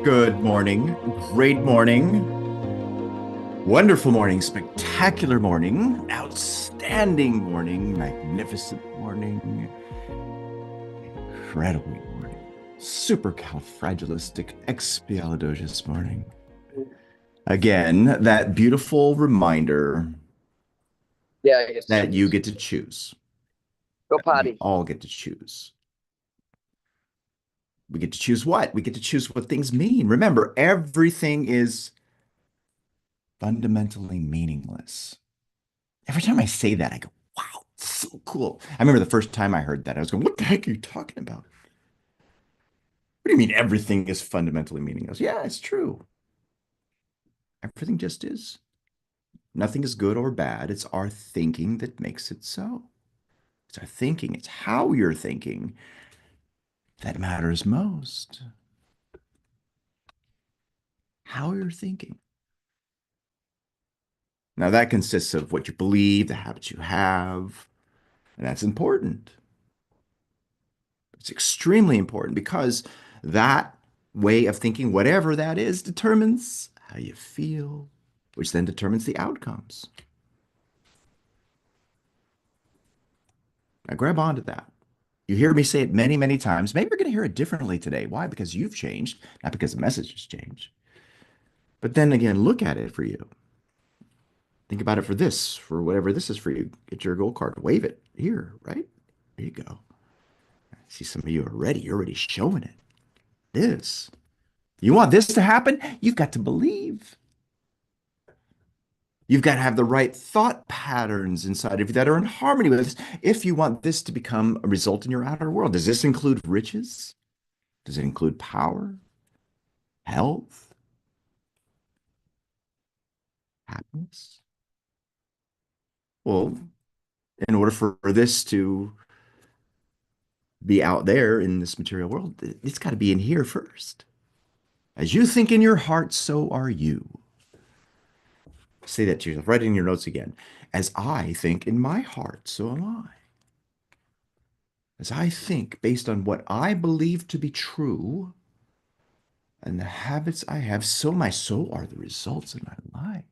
Good morning, great morning, wonderful morning, spectacular morning, outstanding morning, magnificent morning, incredible morning, supercalifragilisticexpialidocious morning. Again, that beautiful reminder Yeah, I get to that you choose. get to choose, Go that we potty. all get to choose. We get to choose what? We get to choose what things mean. Remember, everything is fundamentally meaningless. Every time I say that, I go, wow, so cool. I remember the first time I heard that, I was going, what the heck are you talking about? What do you mean everything is fundamentally meaningless? Yeah, it's true. Everything just is. Nothing is good or bad. It's our thinking that makes it so. It's our thinking, it's how you're thinking that matters most. How you're thinking. Now, that consists of what you believe, the habits you have, and that's important. It's extremely important because that way of thinking, whatever that is, determines how you feel, which then determines the outcomes. Now, grab onto that. You hear me say it many, many times. Maybe you're going to hear it differently today. Why? Because you've changed, not because the message has changed. But then again, look at it for you. Think about it for this, for whatever this is for you. Get your gold card, wave it here, right? There you go. I see some of you are ready. You're already showing it. This. You want this to happen? You've got to believe. You've got to have the right thought patterns inside of you that are in harmony with this if you want this to become a result in your outer world. Does this include riches? Does it include power, health, happiness? Well, in order for this to be out there in this material world, it's got to be in here first. As you think in your heart, so are you. Say that to yourself. Write it in your notes again. As I think in my heart, so am I. As I think based on what I believe to be true and the habits I have, so are the results in my life.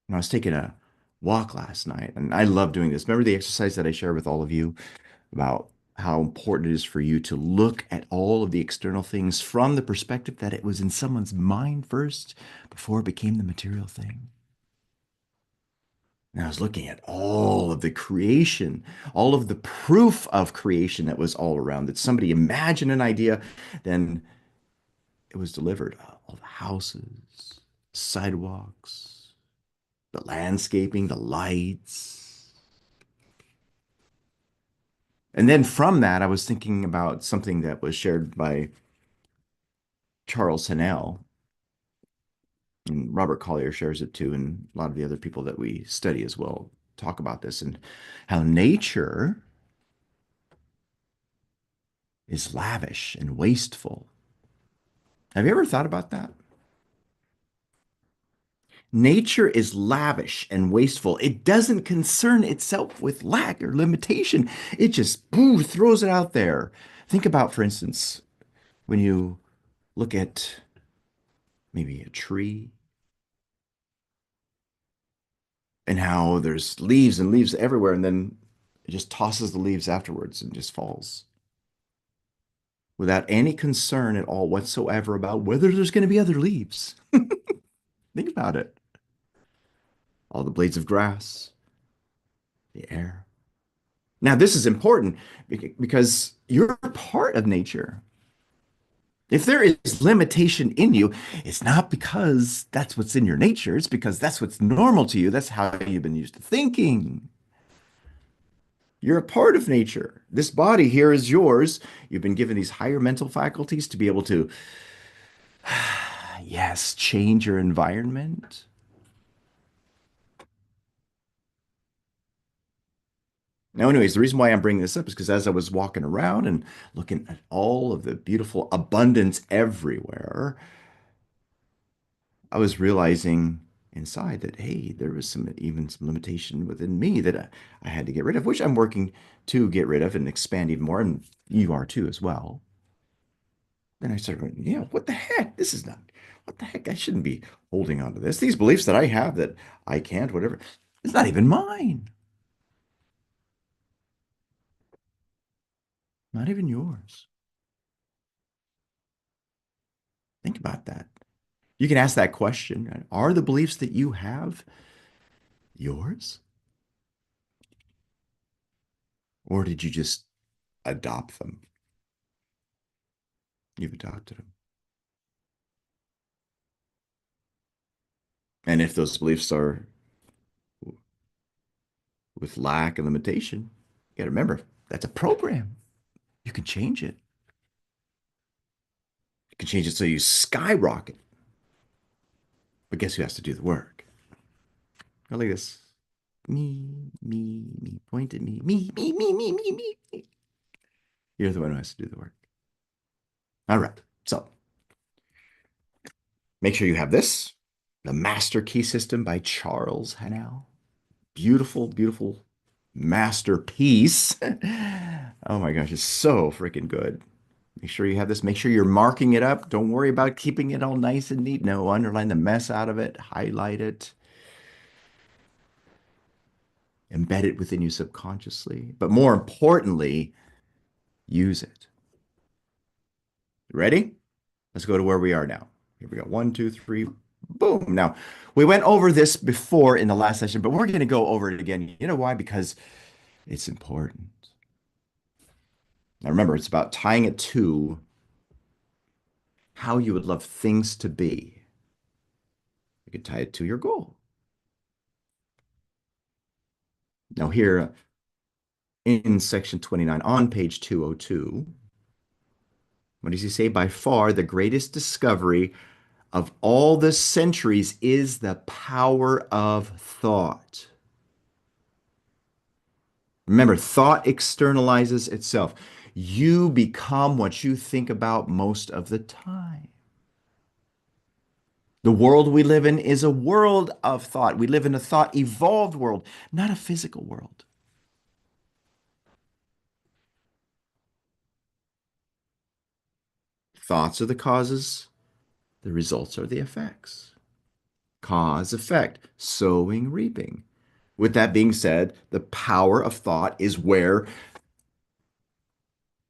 And I was taking a walk last night, and I love doing this. Remember the exercise that I share with all of you about how important it is for you to look at all of the external things from the perspective that it was in someone's mind first before it became the material thing? And I was looking at all of the creation, all of the proof of creation that was all around. That somebody imagined an idea, then it was delivered. All the houses, sidewalks, the landscaping, the lights. And then from that, I was thinking about something that was shared by Charles Hannell, and Robert Collier shares it too, and a lot of the other people that we study as well talk about this and how nature is lavish and wasteful. Have you ever thought about that? Nature is lavish and wastful. It doesn't concern itself with lack or limitation. It just throws it out there. Think about, for instance, when you look at maybe a tree and how there's leaves and leaves everywhere, and then it just tosses the leaves afterwards and just falls without any concern at all whatsoever about whether there's going to be other leaves. Think about it. All the blades of grass, the air. Now, this is important because you're part of nature. If there is limitation in you, it's not because that's what's in your nature. It's because that's what's normal to you. That's how you've been used to thinking. You're a part of nature. This body here is yours. You've been given these higher mental faculties to be able to, yes, change your environment. Now, anyways, the reason why I'm bringing this up is because as I was walking around and looking at all of the beautiful abundance everywhere, I was realizing inside that, hey, there was even some limitation within me that I had to get rid of, which I'm working to get rid of and expand even more. And you are too as well. Then I started going, yeah, what the heck? This is not, what the heck? I shouldn't be holding on to this. These beliefs that I have that I can't, whatever, it's not even mine. Not even yours. Think about that. You can ask that question, right? Are the beliefs that you have yours? Or did you just adopt them? You've adopted them. And if those beliefs are with lack and limitation, you got to remember that's a program. You can change it. You can change it so you skyrocket. But guess who has to do the work? Go like this. Me. Point at me. Me. You're the one who has to do the work. All right. So make sure you have this, the Master Key System by Charles Haanel. Beautiful, beautiful masterpiece. Oh my gosh, it's so freaking good. Make sure you have this. Make sure you're marking it up. Don't worry about keeping it all nice and neat. No, underline the mess out of it, highlight it, embed it within you subconsciously. But more importantly, use it. Ready? Let's go to where we are now. Here we go. One, two, three, boom. Now, we went over this before in the last session, but we're going to go over it again. You know why? Because it's important. Now, remember, it's about tying it to how you would love things to be. You could tie it to your goal. Now, here in section 29 on page 202, what does he say? By far, the greatest discovery of all the centuries is the power of thought. Remember, thought externalizes itself. You become what you think about most of the time. The world we live in is a world of thought. We live in a thought evolved world, not a physical world. Thoughts are the causes, the results are the effects. Cause, effect, sowing, reaping. With that being said, the power of thought is where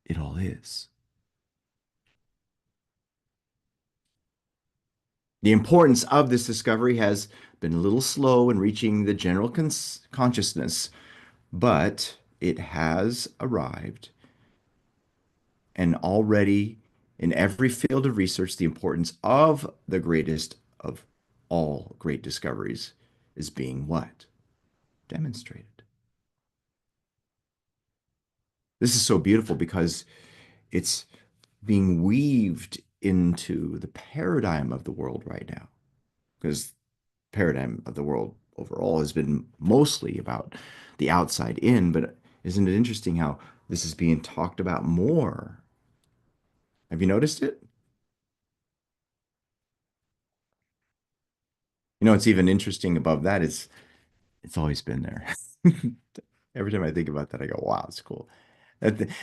it all is. The importance of this discovery has been a little slow in reaching the general consciousness, but it has arrived. And already in every field of research, the importance of the greatest of all great discoveries is being what? Demonstrated. This is so beautiful because it's being weaved into the paradigm of the world right now. Because paradigm of the world overall has been mostly about the outside in, but isn't it interesting how this is being talked about more? Have you noticed it? You know, it's even interesting above that is it's always been there. Every time I think about that, I go, wow, it's cool.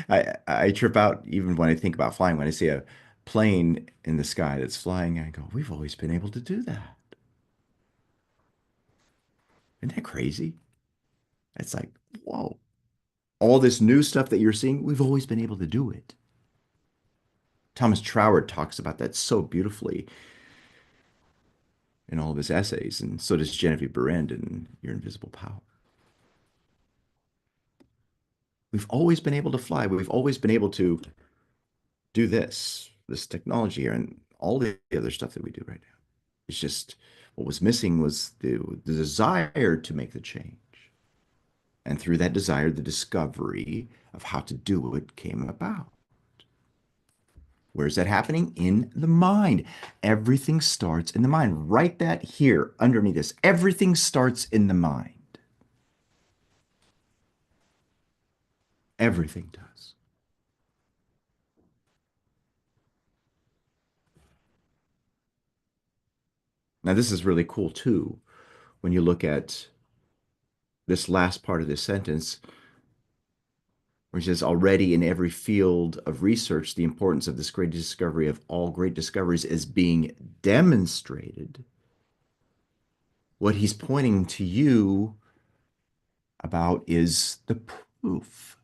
I trip out even when I think about flying. When I see a plane in the sky that's flying, I go, we've always been able to do that. Isn't that crazy? It's like, whoa, all this new stuff that you're seeing, we've always been able to do it. Thomas Troward talks about that so beautifully in all of his essays, and so does Genevieve Berend in Your Invisible Power. We've always been able to fly. We've always been able to do this technology here, and all the other stuff that we do right now. It's just what was missing was the desire to make the change. And through that desire, the discovery of how to do it came about. Where's that happening? In the mind. Everything starts in the mind. Write that here underneath this. Everything starts in the mind. Everything does. Now, this is really cool too. When you look at this last part of this sentence, which is already in every field of research, the importance of this great discovery of all great discoveries is being demonstrated. What he's pointing to you about is the proof.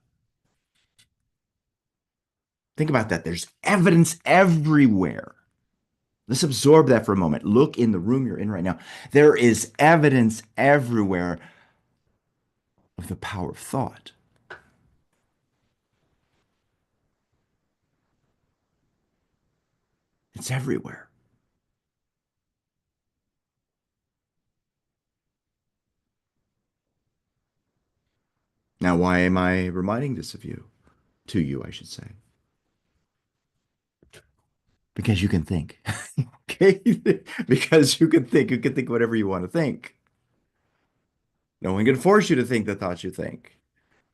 Think about that. There's evidence everywhere. Let's absorb that for a moment. Look in the room you're in right now. There is evidence everywhere of the power of thought. It's everywhere. Now, why am I reminding this of you? To you, I should say. Because you can think. Okay? Because you can think whatever you want to think. No one can force you to think the thoughts you think.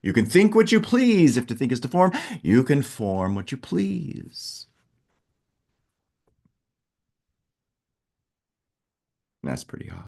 You can think what you please. If to think is to form, you can form what you please. That's pretty hot.